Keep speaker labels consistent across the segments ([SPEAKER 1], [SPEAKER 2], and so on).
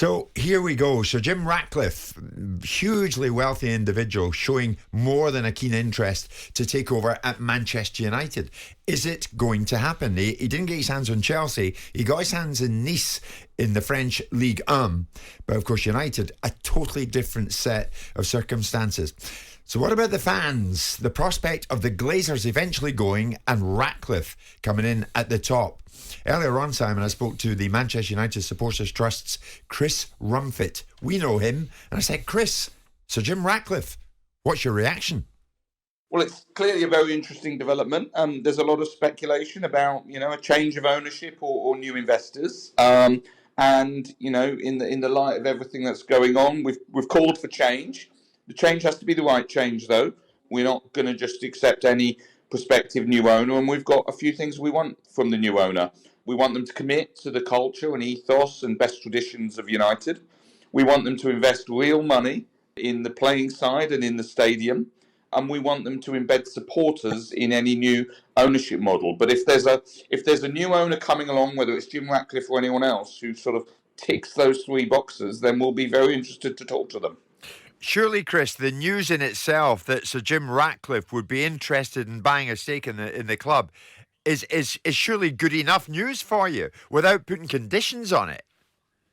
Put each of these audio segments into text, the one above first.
[SPEAKER 1] So here we go. Sir Jim Ratcliffe, hugely wealthy individual, showing more than a keen interest to take over at Manchester United. Is it going to happen? He didn't get his hands on Chelsea. He got his hands in Nice in the French Ligue 1. But of course, United, a totally different set of circumstances. So what about the fans? The prospect of the Glazers eventually going and Ratcliffe coming in at the top. Earlier on, Simon, I spoke to the Manchester United Supporters Trust's Chris Rumfitt. We know him. And I said, Chris, Sir Jim Ratcliffe, what's your reaction?
[SPEAKER 2] Well, it's clearly a very interesting development. There's a lot of speculation about, a change of ownership or new investors. And, in the light of everything that's going on, we've called for change. The change has to be the right change, though. We're not going to just accept any prospective new owner, and we've got a few things we want from the new owner. We want them to commit to the culture and ethos and best traditions of United. We want them to invest real money in the playing side and in the stadium, and we want them to embed supporters in any new ownership model. But if there's a new owner coming along, whether it's Jim Ratcliffe or anyone else who sort of ticks those three boxes, then we'll be very interested to talk to them.
[SPEAKER 1] Surely, Chris, the news in itself that Sir Jim Ratcliffe would be interested in buying a stake in the club is surely good enough news for you without putting conditions on it.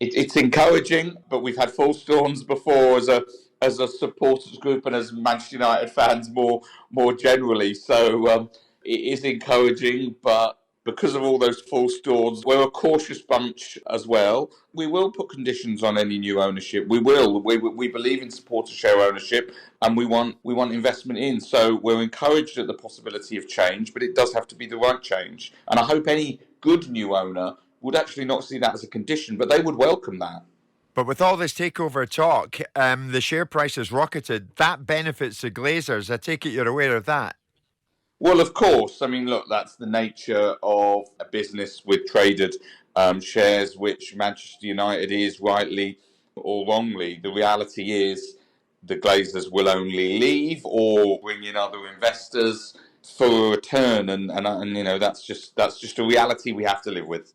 [SPEAKER 2] It's encouraging, but we've had false storms before as a supporters group and as Manchester United fans more generally. So it is encouraging, but because of all those false dawns, we're a cautious bunch as well. We will put conditions on any new ownership. We will. We believe in supporter share ownership, and we want investment in. So we're encouraged at the possibility of change, but it does have to be the right change. And I hope any good new owner would actually not see that as a condition, but they would welcome that.
[SPEAKER 1] But with all this takeover talk, the share price has rocketed. That benefits the Glazers. I take it you're aware of that.
[SPEAKER 2] Well, of course. I mean, look, that's the nature of a business with traded shares, which Manchester United is, rightly or wrongly. The reality is the Glazers will only leave or bring in other investors for a return, and that's just a reality we have to live with.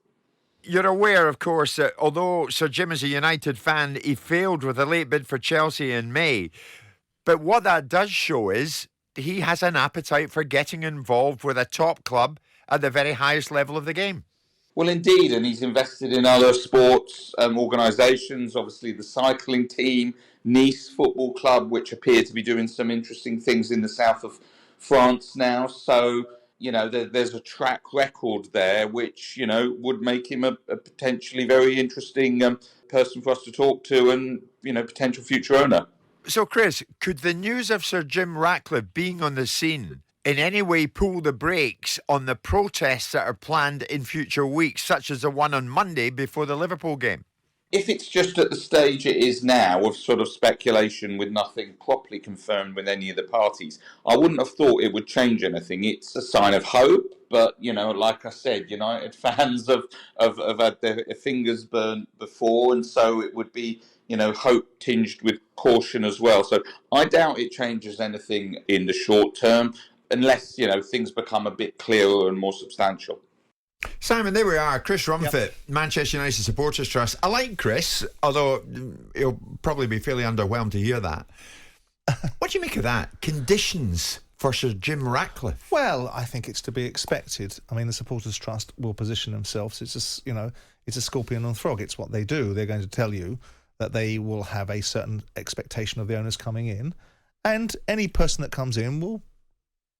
[SPEAKER 1] You're aware, of course, that although Sir Jim is a United fan, he failed with a late bid for Chelsea in May. But what that does show is he has an appetite for getting involved with a top club at the very highest level of the game.
[SPEAKER 2] Well, indeed, and he's invested in other sports organisations, obviously the cycling team, Nice Football Club, which appear to be doing some interesting things in the south of France now. So, there's a track record there, which, would make him a potentially very interesting person for us to talk to and, potential future owner.
[SPEAKER 1] So, Chris, could the news of Sir Jim Ratcliffe being on the scene in any way pull the brakes on the protests that are planned in future weeks, such as the one on Monday before the Liverpool game?
[SPEAKER 2] If it's just at the stage it is now of sort of speculation with nothing properly confirmed with any of the parties, I wouldn't have thought it would change anything. It's a sign of hope, but, like I said, United fans have had their fingers burnt before, and so it would be hope tinged with caution as well. So I doubt it changes anything in the short term unless, things become a bit clearer and more substantial.
[SPEAKER 1] Simon, there we are. Chris Rumfitt, yep. Manchester United Supporters Trust. I like Chris, although he'll probably be fairly underwhelmed to hear that. What do you make of that? Conditions for Sir Jim Ratcliffe?
[SPEAKER 3] Well, I think it's to be expected. I mean, the Supporters Trust will position themselves. It's a scorpion and frog. It's what they do. They're going to tell you that they will have a certain expectation of the owners coming in, and any person that comes in will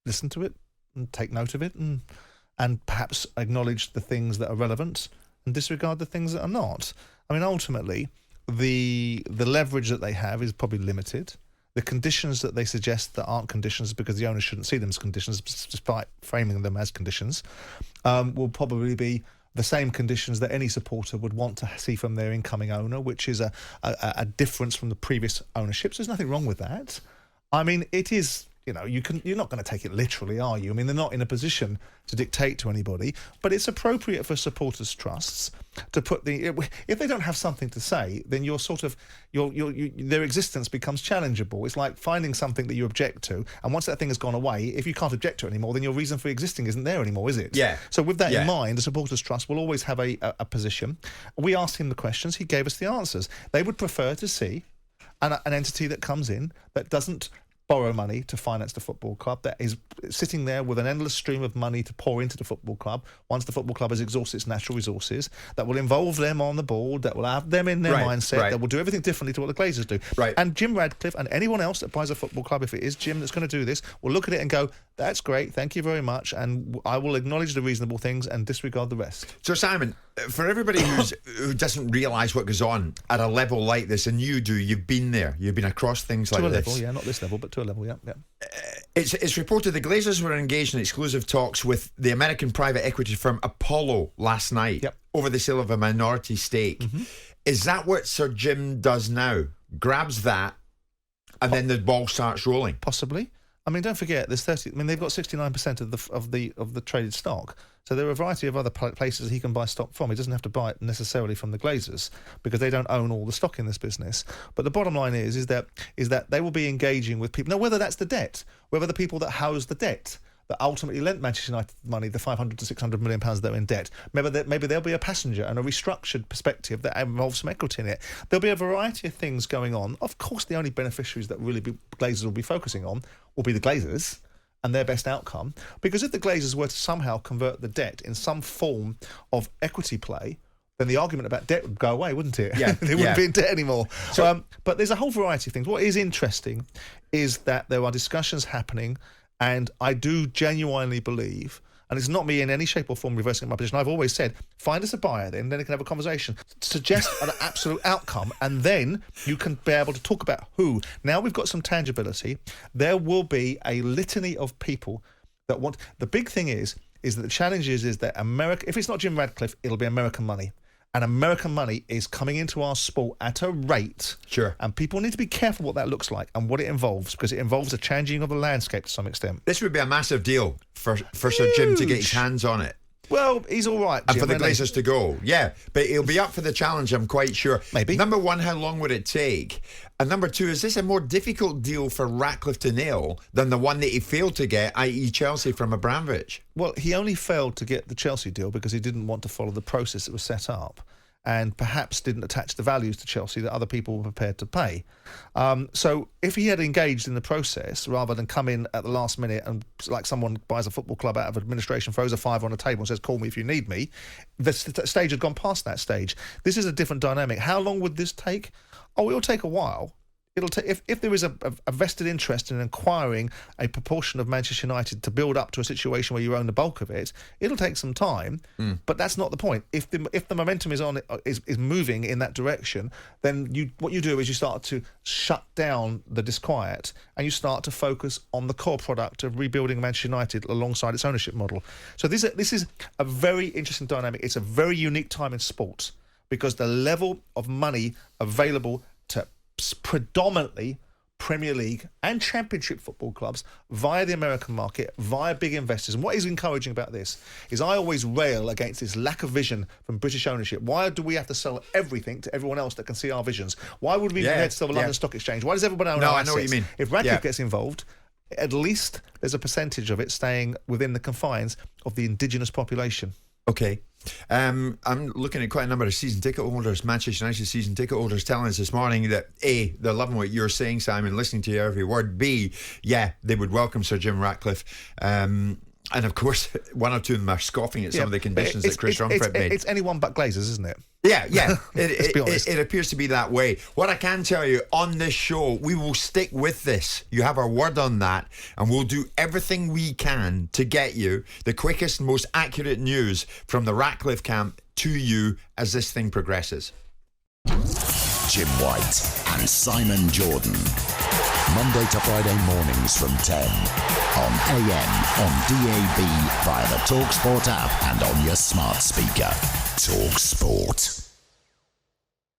[SPEAKER 3] listen to it and take note of it and perhaps acknowledge the things that are relevant and disregard the things that are not. I mean, ultimately, the leverage that they have is probably limited. The conditions that they suggest that aren't conditions because the owner shouldn't see them as conditions despite framing them as conditions will probably be the same conditions that any supporter would want to see from their incoming owner, which is a difference from the previous ownership. So there's nothing wrong with that. I mean, it is you're not going to take it literally, are you? I mean, they're not in a position to dictate to anybody, but it's appropriate for supporters' trusts to put if they don't have something to say, then you're sort of their existence becomes challengeable. It's like finding something that you object to, and once that thing has gone away, if you can't object to it anymore, then your reason for existing isn't there anymore, is it?
[SPEAKER 1] Yeah.
[SPEAKER 3] So with that in mind, the supporters' trust will always have a position. We asked him the questions, he gave us the answers. They would prefer to see an entity that comes in that doesn't borrow money to finance the football club, that is sitting there with an endless stream of money to pour into the football club once the football club has exhausted its natural resources, that will involve them on the board, that will have them in their mindset, that will do everything differently to what the Glazers do.
[SPEAKER 1] Right.
[SPEAKER 3] And Jim Ratcliffe and anyone else that buys a football club, if it is Jim that's going to do this, will look at it and go, that's great, thank you very much, and I will acknowledge the reasonable things and disregard the rest.
[SPEAKER 1] So, Simon, for everybody who doesn't realise what goes on at a level like this, and you do, you've been there, you've been across things like this.
[SPEAKER 3] To a level, yeah, not this level, but to a level, yeah.
[SPEAKER 1] It's reported the Glazers were engaged in exclusive talks with the American private equity firm Apollo last night over the sale of a minority stake. Mm-hmm. Is that what Sir Jim does now? Grabs that, and then the ball starts rolling?
[SPEAKER 3] Possibly. I mean, don't forget, there's 30. I mean, they've got 69% of the traded stock. So there are a variety of other places he can buy stock from. He doesn't have to buy it necessarily from the Glazers because they don't own all the stock in this business. But the bottom line is that they will be engaging with people. Now, whether that's the debt, whether the people that house the debt that ultimately lent Manchester United money, the 500 to 600 million pounds they're in debt, maybe there'll be a passenger and a restructured perspective that involves some equity in it. There'll be a variety of things going on. Of course, the only beneficiaries that really Glazers will be focusing on will be the Glazers and their best outcome. Because if the Glazers were to somehow convert the debt in some form of equity play, then the argument about debt would go away, wouldn't it?
[SPEAKER 1] Yeah,
[SPEAKER 3] they wouldn't be in debt anymore. So, but there's a whole variety of things. What is interesting is that there are discussions happening, and I do genuinely believe, and it's not me in any shape or form reversing my position, I've always said, find us a buyer then they can have a conversation. Suggest an absolute outcome, and then you can be able to talk about who. Now we've got some tangibility. There will be a litany of people that want... The big thing is that the challenge is that America... If it's not Jim Ratcliffe, it'll be American money. And American money is coming into our sport at a rate.
[SPEAKER 1] Sure.
[SPEAKER 3] And people need to be careful what that looks like and what it involves, because it involves a changing of the landscape to some extent.
[SPEAKER 1] This would be a massive deal for Sir Jim to get his hands on it.
[SPEAKER 3] Well, he's all right, Jim,
[SPEAKER 1] and for the Glazers to go. Yeah, but he'll be up for the challenge, I'm quite sure.
[SPEAKER 3] Maybe.
[SPEAKER 1] Number one, how long would it take? And number two, is this a more difficult deal for Ratcliffe to nail than the one that he failed to get, i.e. Chelsea from Abramovich?
[SPEAKER 3] Well, he only failed to get the Chelsea deal because he didn't want to follow the process that was set up, and perhaps didn't attach the values to Chelsea that other people were prepared to pay. So if he had engaged in the process rather than come in at the last minute and, like someone buys a football club out of administration, throws a fiver on the table and says, call me if you need me, the stage had gone past that stage. This is a different dynamic. How long would this take? Oh, it'll take a while. It'll take if there is a vested interest in acquiring a proportion of Manchester United to build up to a situation where you own the bulk of it, it'll take some time. But that's not the point. If the momentum is moving in that direction, then what you do is you start to shut down the disquiet and you start to focus on the core product of rebuilding Manchester United alongside its ownership model. So this is a very interesting dynamic. It's a very unique time in sport because the level of money available to predominantly Premier League and Championship football clubs via the American market, via big investors. And what is encouraging about this is I always rail against this lack of vision from British ownership. Why do we have to sell everything to everyone else that can see our visions? Why would we be prepared to sell the London Stock Exchange? Why does everybody own our assets? I know what you mean. If Ratcliffe gets involved, at least there's a percentage of it staying within the confines of the indigenous population.
[SPEAKER 1] Okay. I'm looking at quite a number of season ticket holders, Manchester United season ticket holders, telling us this morning that A, they're loving what you're saying, Simon, listening to your every word. B, they would welcome Sir Jim Ratcliffe. And of course, one or two of them are scoffing at some of the conditions that Chris Rumfitt made.
[SPEAKER 3] It's anyone but Glazers, isn't it?
[SPEAKER 1] Yeah. It appears to be that way. What I can tell you, on this show, we will stick with this. You have our word on that, and we'll do everything we can to get you the quickest and most accurate news from the Ratcliffe camp to you as this thing progresses.
[SPEAKER 4] Jim White and Simon Jordan. Monday to Friday mornings from 10 on AM, on DAB, via the talkSPORT app and on your smart speaker. talkSPORT.